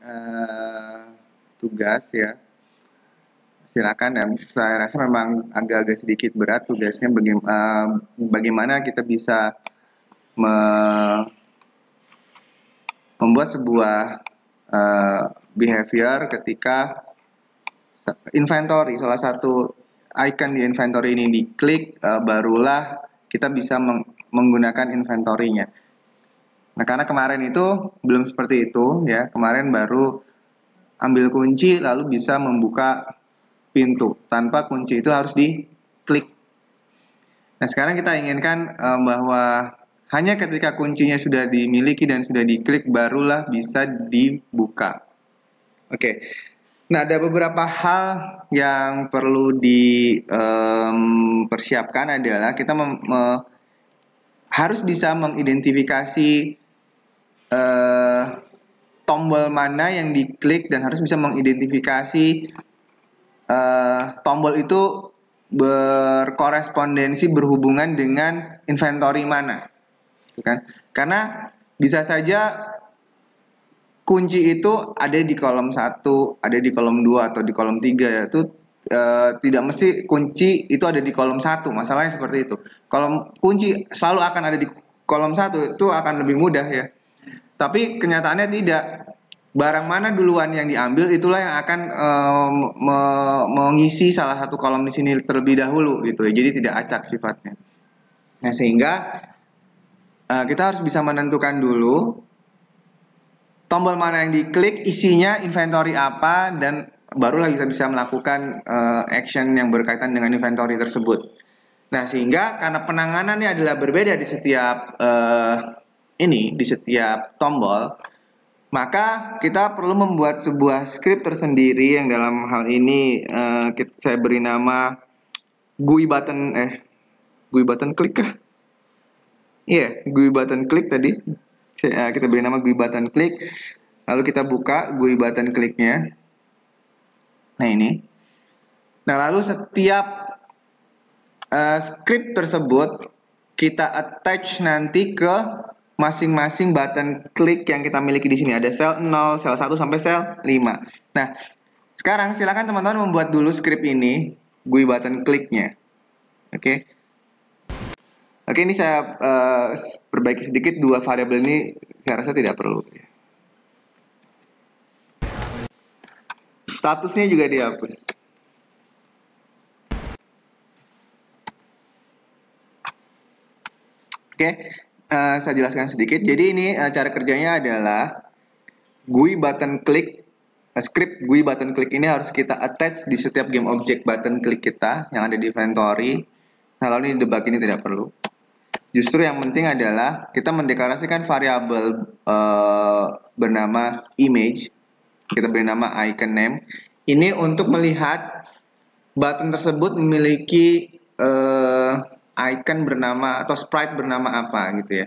eh, tugas ya, silakan. Dan saya rasa memang agak-agak sedikit berat tugasnya, bagaimana kita bisa membuat sebuah behavior ketika inventory, salah satu icon di inventory ini diklik, barulah kita bisa menggunakan inventory-nya. Nah, karena kemarin itu belum seperti itu ya, kemarin baru ambil kunci lalu bisa membuka pintu, tanpa kunci itu harus diklik. Nah, sekarang kita inginkan bahwa hanya ketika kuncinya sudah dimiliki dan sudah diklik barulah bisa dibuka. Oke. Nah, ada beberapa hal yang perlu dipersiapkan adalah kita harus bisa mengidentifikasi tombol mana yang diklik dan harus bisa mengidentifikasi tombol itu berkorespondensi, berhubungan dengan inventory mana, kan? Karena bisa saja kunci itu ada di kolom 1, ada di kolom 2 atau di kolom 3, itu tidak mesti kunci itu ada di kolom 1. Masalahnya seperti itu. Kolom kunci selalu akan ada di kolom 1, itu akan lebih mudah ya. Tapi kenyataannya tidak. Barang mana duluan yang diambil itulah yang akan mengisi salah satu kolom di sini terlebih dahulu gitu ya. Jadi tidak acak sifatnya. Nah, sehingga kita harus bisa menentukan dulu tombol mana yang diklik, isinya inventory apa, dan barulah bisa melakukan action yang berkaitan dengan inventory tersebut. Nah, sehingga karena penanganannya adalah berbeda di setiap di setiap tombol, maka kita perlu membuat sebuah script tersendiri yang dalam hal ini saya beri nama GUI button click kah? Iya, GUI button click tadi. Kita beri nama GUI button click. Lalu kita buka GUI button clicknya. Nah, ini. Nah, lalu setiap script tersebut kita attach nanti ke masing-masing button klik yang kita miliki di sini. Ada sel 0, sel 1 sampai sel 5. Nah, sekarang silakan teman-teman membuat dulu script ini, GUI button kliknya. Oke. Oke, ini saya perbaiki sedikit, dua variabel ini saya rasa tidak perlu. Statusnya juga dihapus. Oke. Saya jelaskan sedikit. Jadi ini cara kerjanya adalah GUI button click, script GUI button click ini harus kita attach di setiap game object button click kita yang ada di inventory. Nah, lalu ini debug ini tidak perlu. Justru yang penting adalah kita mendeklarasikan variabel bernama image, kita beri nama icon name. Ini untuk melihat button tersebut memiliki icon bernama atau sprite bernama apa gitu ya.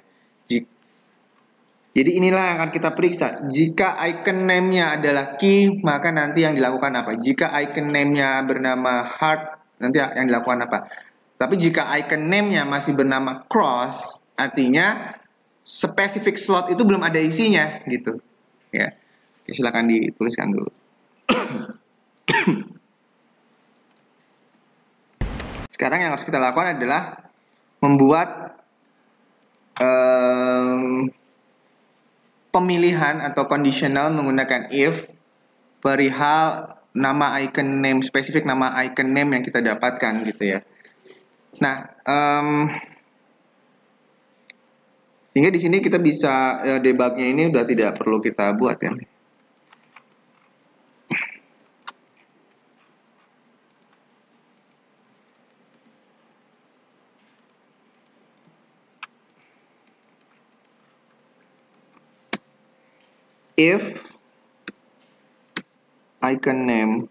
Jadi inilah yang akan kita periksa. Jika icon name-nya adalah key, maka nanti yang dilakukan apa? Jika icon name-nya bernama heart, nanti yang dilakukan apa? Tapi jika icon name-nya masih bernama cross, artinya spesifik slot itu belum ada isinya gitu. Ya. Oke, silakan dituliskan dulu. Sekarang yang harus kita lakukan adalah membuat pemilihan atau conditional menggunakan if perihal nama icon name, spesifik nama icon name yang kita dapatkan gitu ya. Nah, sehingga di sini kita bisa debugnya ini udah tidak perlu kita buat ya. If icon name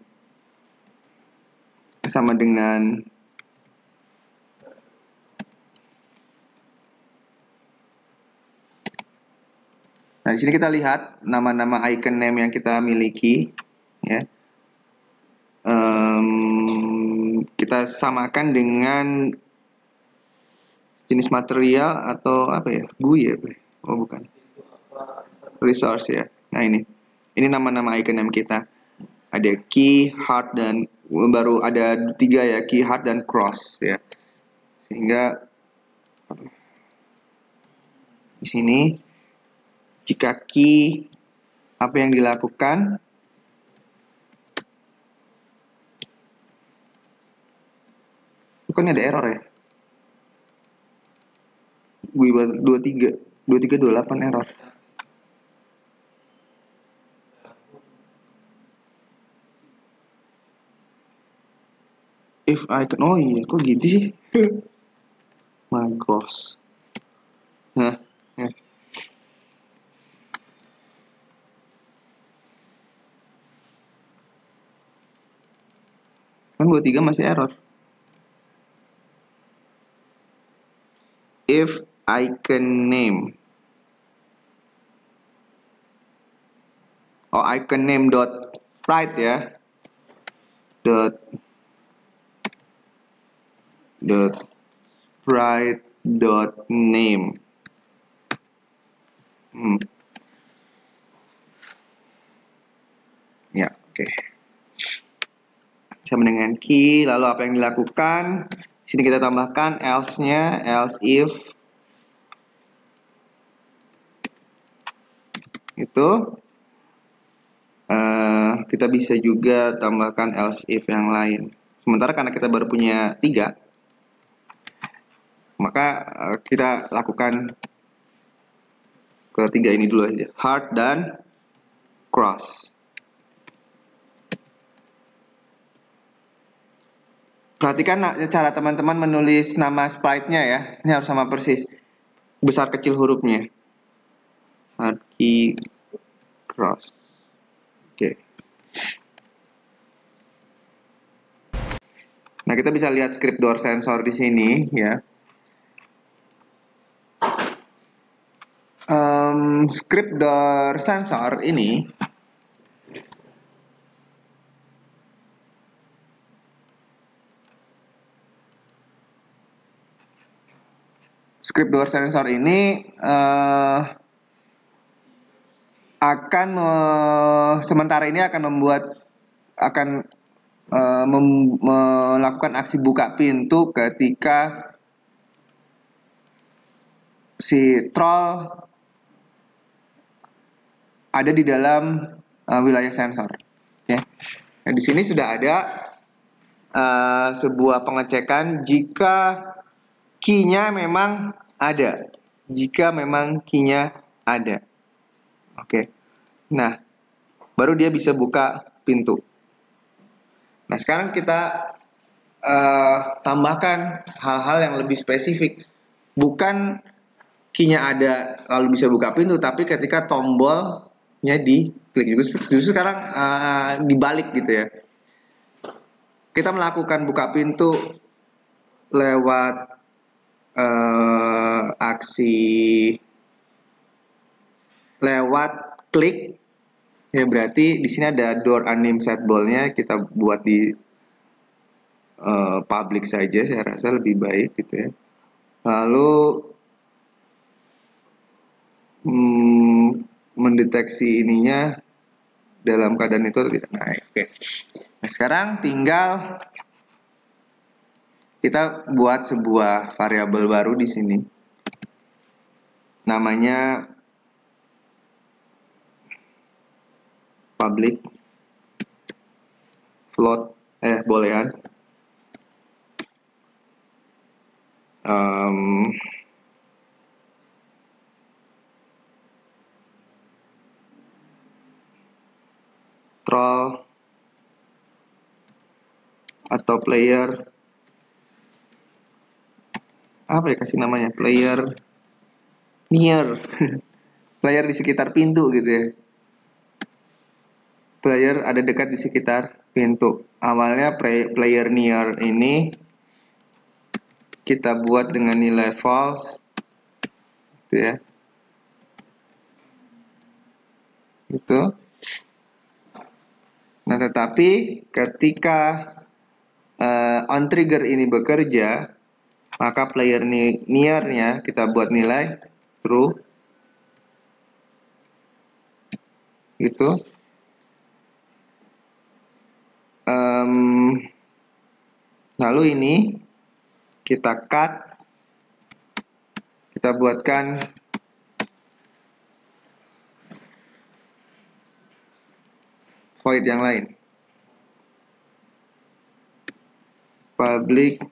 sama dengan di sini kita lihat nama-nama icon name yang kita miliki ya. Kita samakan dengan jenis material atau apa ya? GUI ya? Oh, bukan. Resource ya. Nah ini nama-nama icon name kita. Ada key, heart, dan baru ada 3 ya, key, heart, dan cross ya. Sehingga di sini jika key apa yang dilakukan, bukannya ada error ya? 2328 error. If icon, oh iya, kok gitu sih? Magos. Nah, ya. Kan 23 masih error. If icon name, oh icon name dot sprite ya, dot sprite dot name. Ya, oke. Sama dengan key, lalu apa yang dilakukan? Di sini kita tambahkan else-nya, else if itu. Kita bisa juga tambahkan else if yang lain. Sementara karena kita baru punya 3, maka kita lakukan ketiga ini dulu aja, heart dan cross. Perhatikan cara teman-teman menulis nama sprite-nya ya. Ini harus sama persis, besar kecil hurufnya. Heart, key, cross. Oke. Nah, kita bisa lihat script door sensor di sini ya. Script door sensor ini akan sementara ini akan melakukan aksi buka pintu ketika si troll ada di dalam wilayah sensor. Okay. Nah, di sini sudah ada sebuah pengecekan jika key-nya memang ada. Oke. Nah, baru dia bisa buka pintu. Nah, sekarang kita tambahkan hal-hal yang lebih spesifik. Bukan key-nya ada lalu bisa buka pintu, tapi ketika tombolnya diklik. Justru sekarang dibalik gitu ya. Kita melakukan buka pintu lewat klik ya, berarti di sini ada door unnamed setball-nya kita buat di public saja, saya rasa lebih baik gitu ya. Lalu mendeteksi ininya dalam keadaan itu tidak naik. Oke. Nah, sekarang tinggal kita buat sebuah variabel baru di sini. Namanya public float, boolean. Troll atau player, apa ya kasih namanya, player near player di sekitar pintu gitu ya, player ada dekat di sekitar pintu. Awalnya player near ini kita buat dengan nilai false gitu ya, gitu. Nah, tetapi ketika on trigger ini bekerja, maka player near-nya kita buat nilai true. gitu. Lalu ini kita cut, kita buatkan void yang lain, public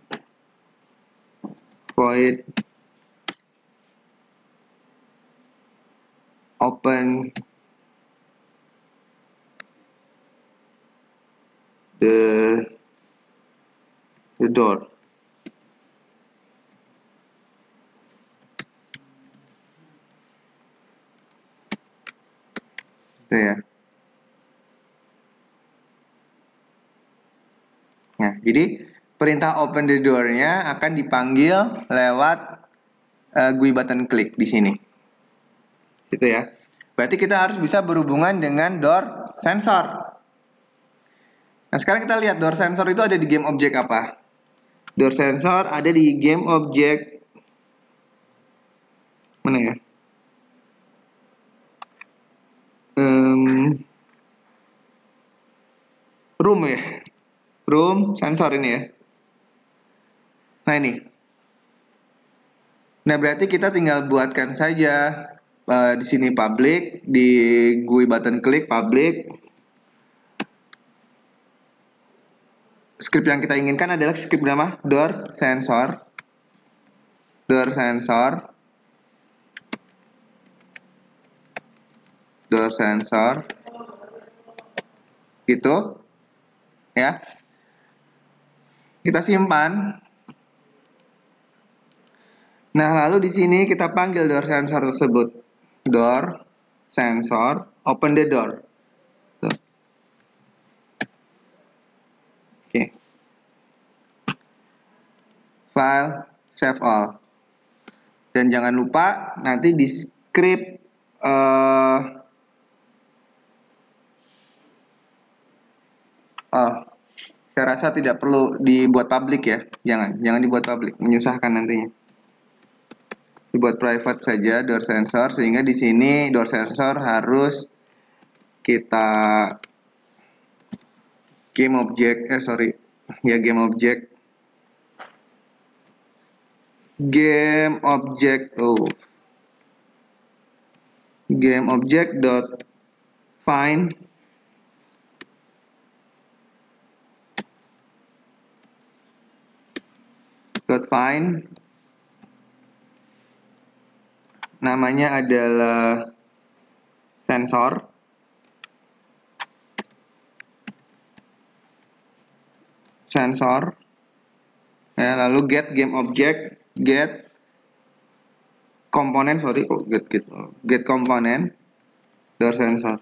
void open the door. Itu ya. Nah, jadi perintah open the door-nya akan dipanggil lewat GUI button click di sini. Gitu ya. Berarti kita harus bisa berhubungan dengan door sensor. Nah, sekarang kita lihat door sensor itu ada di game object apa? Door sensor ada di game object mana ya? Room ya. Room sensor ini ya. Nah, ini. Nah, berarti kita tinggal buatkan saja di sini public, di GUI button click public. Script yang kita inginkan adalah script nama door sensor. Door sensor. Door sensor. Gitu. Ya. Kita simpan. Nah, lalu di sini kita panggil door sensor tersebut. Door sensor open the door. Tuh. Oke. File save all. Dan jangan lupa nanti di script saya rasa tidak perlu dibuat public ya. Jangan dibuat public, menyusahkan nantinya. Dibuat private saja door sensor, sehingga di sini door sensor harus kita game object game object dot find namanya adalah sensor. Ya, lalu get game object, get komponen, get komponen door sensor.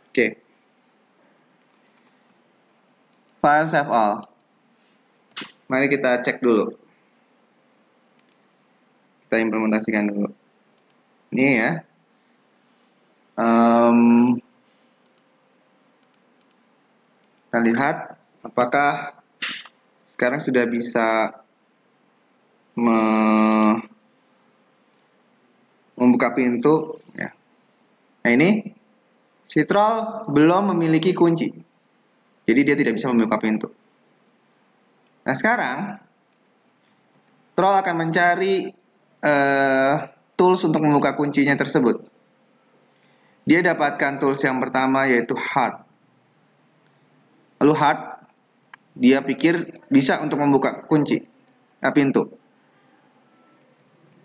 Oke. File save all. Mari kita cek dulu. Kita implementasikan dulu. Ini ya. Kita lihat apakah sekarang sudah bisa membuka pintu ya. Nah, ini si troll belum memiliki kunci. Jadi dia tidak bisa membuka pintu. Nah, sekarang troll akan mencari tools untuk membuka kuncinya tersebut. Dia dapatkan tools yang pertama yaitu heart. Lalu heart dia pikir bisa untuk membuka kunci pintu.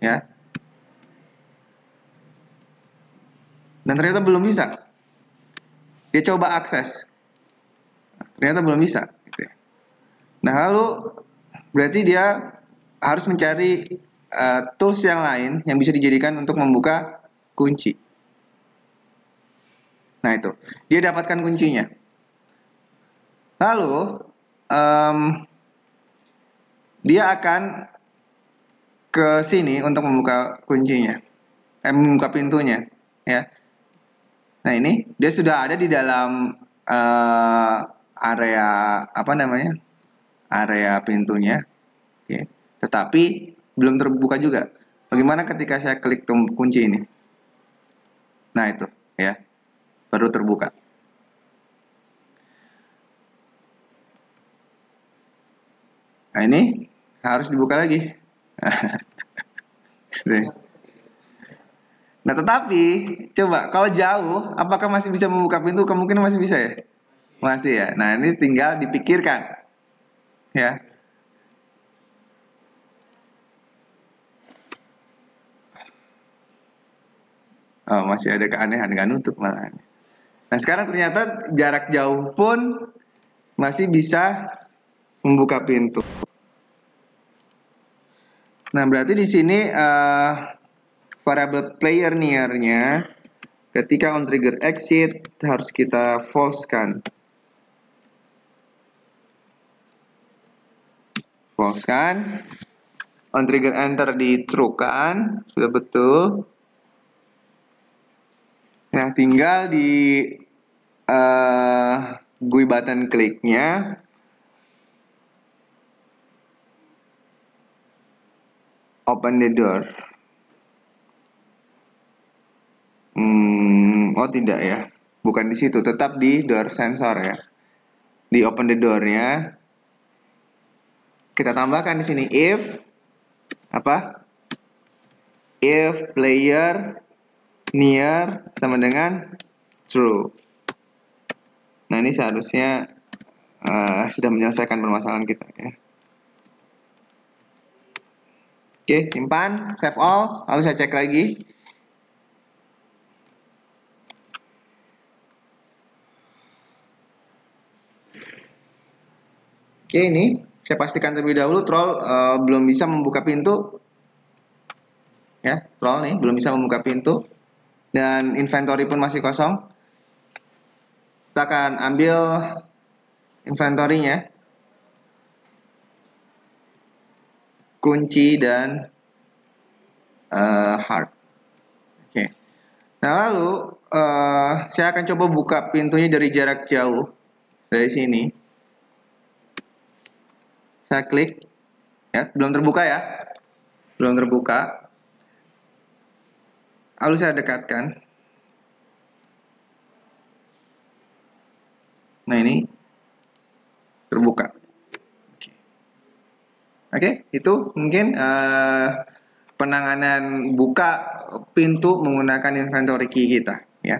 Ya. Dan ternyata belum bisa. Dia coba akses. Ternyata belum bisa gitu ya. Nah, lalu berarti dia harus mencari tools yang lain yang bisa dijadikan untuk membuka kunci. Nah, itu. Dia dapatkan kuncinya. Lalu dia akan ke sini untuk membuka kuncinya. Membuka pintunya, ya. Nah, ini dia sudah ada di dalam area area pintunya. Oke. Tetapi belum terbuka juga. Bagaimana ketika saya klik kunci ini? Nah, itu ya, baru terbuka. Nah, ini harus dibuka lagi. Nah, tetapi coba kalau jauh, apakah masih bisa membuka pintu? Kemungkinan masih bisa ya? Masih ya. Nah, ini tinggal dipikirkan. Ya. Oh, masih ada keanehan, nggak nutup malah. Nah, sekarang ternyata jarak jauh pun masih bisa membuka pintu. Nah, berarti di sini variable player near-nya ketika on trigger exit harus kita false-kan. False-kan. On trigger enter di true-kan. Sudah betul. Nah, tinggal di GUI button kliknya open the door. Oh tidak ya, bukan di situ, tetap di door sensor ya. Di open the door-nya kita tambahkan di sini if apa? If player near sama dengan true. Nah, ini seharusnya sudah menyelesaikan permasalahan kita ya. Oke, simpan, save all, lalu saya cek lagi. Oke, ini saya pastikan terlebih dahulu troll belum bisa membuka pintu. Ya, troll nih belum bisa membuka pintu dan inventory pun masih kosong. Kita akan ambil inventory-nya, kunci dan heart. Oke. Nah, lalu saya akan coba buka pintunya dari jarak jauh dari sini. Saya klik, ya, belum terbuka ya, belum terbuka. Lalu saya dekatkan. Nah, ini terbuka. Oke, itu mungkin penanganan buka pintu menggunakan inventory key kita, ya.